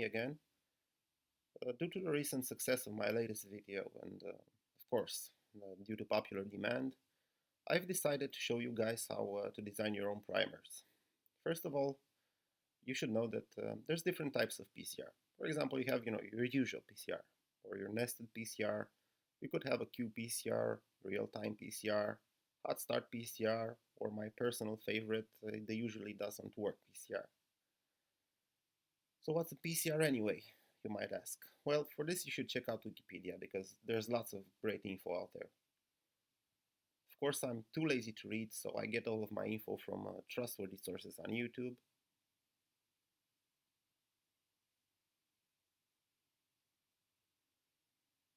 again. Due to the recent success of my latest video and, of course, due to popular demand, I've decided to show you guys how to design your own primers. First of all, you should know that there's different types of PCR. For example, you have your usual PCR or your nested PCR. You could have a qPCR, real-time PCR, hot start PCR, or my personal favorite, the usually doesn't work PCR. So what's a PCR anyway, you might ask? Well, for this you should check out Wikipedia because there's lots of great info out there. Of course, I'm too lazy to read, so I get all of my info from trustworthy sources on YouTube.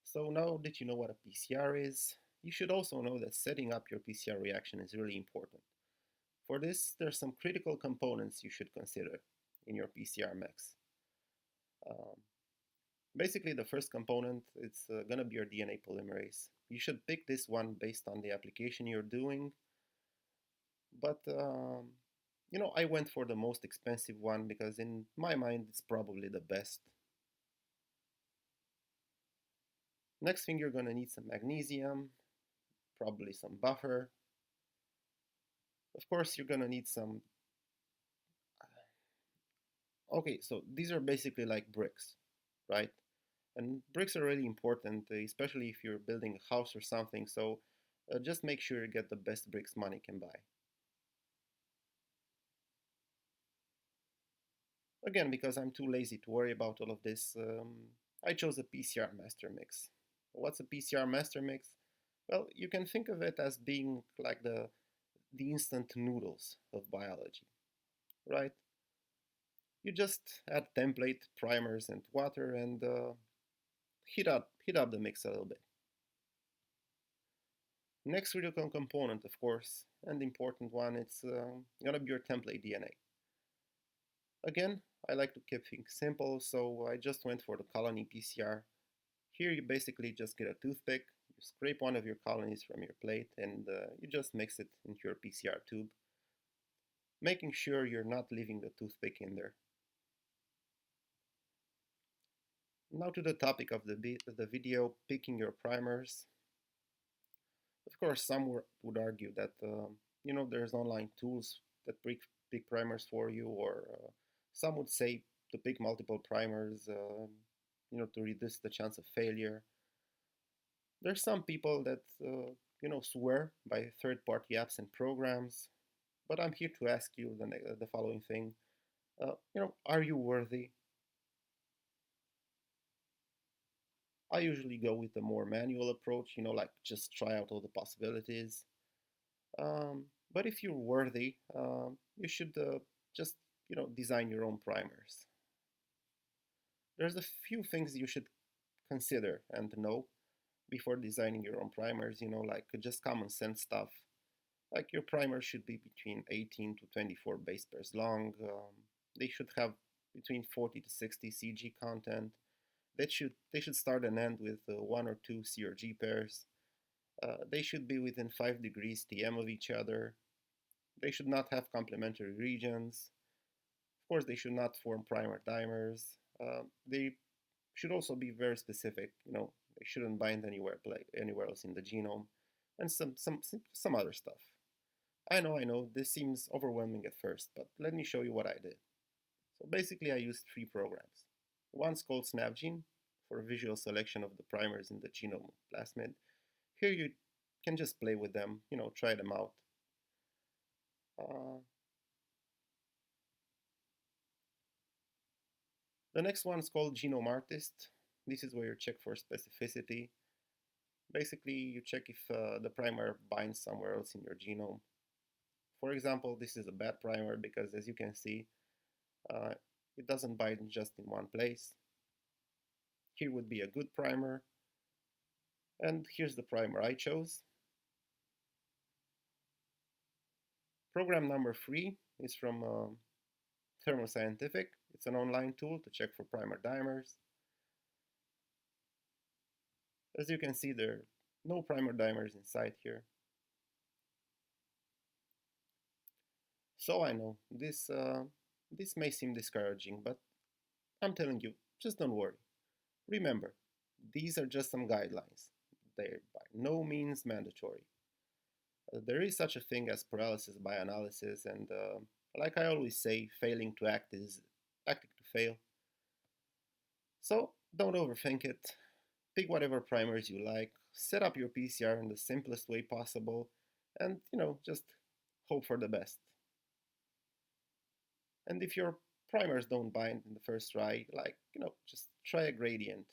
So now that you know what a PCR is, you should also know that setting up your PCR reaction is really important. For this, there's some critical components you should consider in your PCR mix. Um, Basically, the first component is gonna be your DNA polymerase. You should pick this one based on the application you're doing, but I went for the most expensive one because in my mind it's probably the best. Next thing, you're gonna need some magnesium, probably some buffer. Of course, you're gonna need some. Okay, so these are basically like bricks, right? And bricks are really important, especially if you're building a house or something. So just make sure you get the best bricks money can buy. Again, because I'm too lazy to worry about all of this, I chose a PCR master mix. What's a PCR master mix? Well, you can think of it as being like the instant noodles of biology, right? You just add template, primers, and water, and heat up the mix a little bit. Next critical component, of course, and important one, it's gonna be your template DNA. Again, I like to keep things simple, so I just went for the colony PCR. Here you basically just get a toothpick, you scrape one of your colonies from your plate, and you just mix it into your PCR tube, making sure you're not leaving the toothpick in there. Now to the topic of the video, picking your primers. Of course, some would argue that there's online tools that pick primers for you, or some would say to pick multiple primers, to reduce the chance of failure. There's some people that swear by third-party apps and programs, but I'm here to ask you the following thing: are you worthy? I usually go with a more manual approach, like just try out all the possibilities. But if you're worthy, you should just design your own primers. There's a few things you should consider and know before designing your own primers. Like just common sense stuff. Like your primer should be between 18 to 24 base pairs long. They should have between 40 to 60 CG content. They should start and end with one or two C or G pairs. They should be within 5 degrees TM of each other. They should not have complementary regions. Of course, they should not form primer dimers. They should also be very specific. They shouldn't bind anywhere else in the genome, and some other stuff. I know. This seems overwhelming at first, but let me show you what I did. So basically, I used three programs. One's called SnapGene for visual selection of the primers in the genome plasmid. Here you can just play with them, try them out. Uh, the next one is called Genome Artist. This is where you check for specificity. Basically, you check if the primer binds somewhere else in your genome. For example, this is a bad primer because, as you can see, uh, it doesn't bind just in one place. Here would be a good primer. And here's the primer I chose. Program number 3 is from Thermoscientific. It's an online tool to check for primer dimers. As you can see, there are no primer dimers inside here. So I know this may seem discouraging, but I'm telling you, just don't worry. Remember, these are just some guidelines. They're by no means mandatory. There is such a thing as paralysis by analysis, and like I always say, failing to act is acting to fail. So don't overthink it. Pick whatever primers you like, set up your PCR in the simplest way possible, and just hope for the best. And if your primers don't bind in the first try, like, just try a gradient.